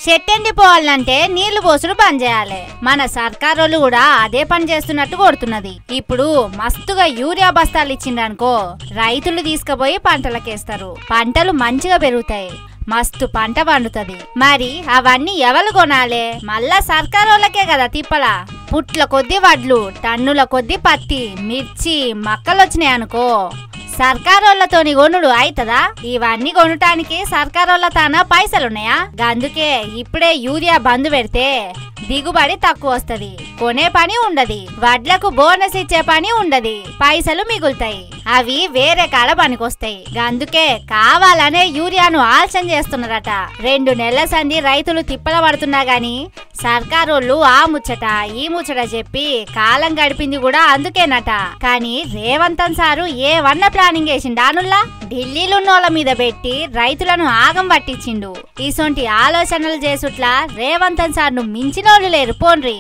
చెట్టు ఎండిపోవాలంటే నీళ్లు పోసుడు బంద్ చేయాలి. మన సర్కారోళ్ళు కూడా అదే పని చేస్తున్నట్టు కొడుతున్నది. ఇప్పుడు మస్తుగా యూరియా బస్తాలు ఇచ్చిండనుకో రైతులు తీసుకుపోయి పంటలకేస్తారు. పంటలు మంచిగా పెరుగుతాయి, మస్తు పంట పండుతుంది. మరి అవన్నీ ఎవరు కొనాలే? మళ్ళా సర్కారోళ్ళకే కదా తిప్పలా. పుట్ల కొద్ది వడ్లు, టన్నుల కొద్ది పత్తి, మిర్చి, మక్కలొచ్చినాయి అనుకో సర్కారోళ్ళతోని కొనుడు అయితదా? ఇవన్నీ కొనటానికి సర్కారోళ్ళ తాన పైసలున్నాయా? అందుకే ఇప్పుడే యూరియా బంద్ పెడితే దిగుబడి తక్కువ వస్తది, కొనే పని ఉండది, వడ్లకు బోనస్ ఇచ్చే పని ఉండది, పైసలు మిగులుతాయి, అవి వేరే కాడ పనికొస్తాయి. అందుకే కావాలనే యూరియాను ఆలస్యం చేస్తున్నారట. 2 నెలల సంది రైతులు తిప్పల పడుతున్నా గాని సర్కారోళ్ళు ఆ ముచ్చట ఈ ముచ్చట చెప్పి కాలం గడిపింది కూడా అందుకేనట. కానీ రేవంతన్ సారు ఏవన్న ప్లానింగ్ వేసిండు అనుల్లా ఢిల్లీలున్నోళ్ళ మీద పెట్టి రైతులను ఆగం పట్టించిండు. ఇసొంటి ఆలోచనలు చేసుట్లా రేవంతన్ సార్ను మించినోళ్ళు లేరు పోన్రి.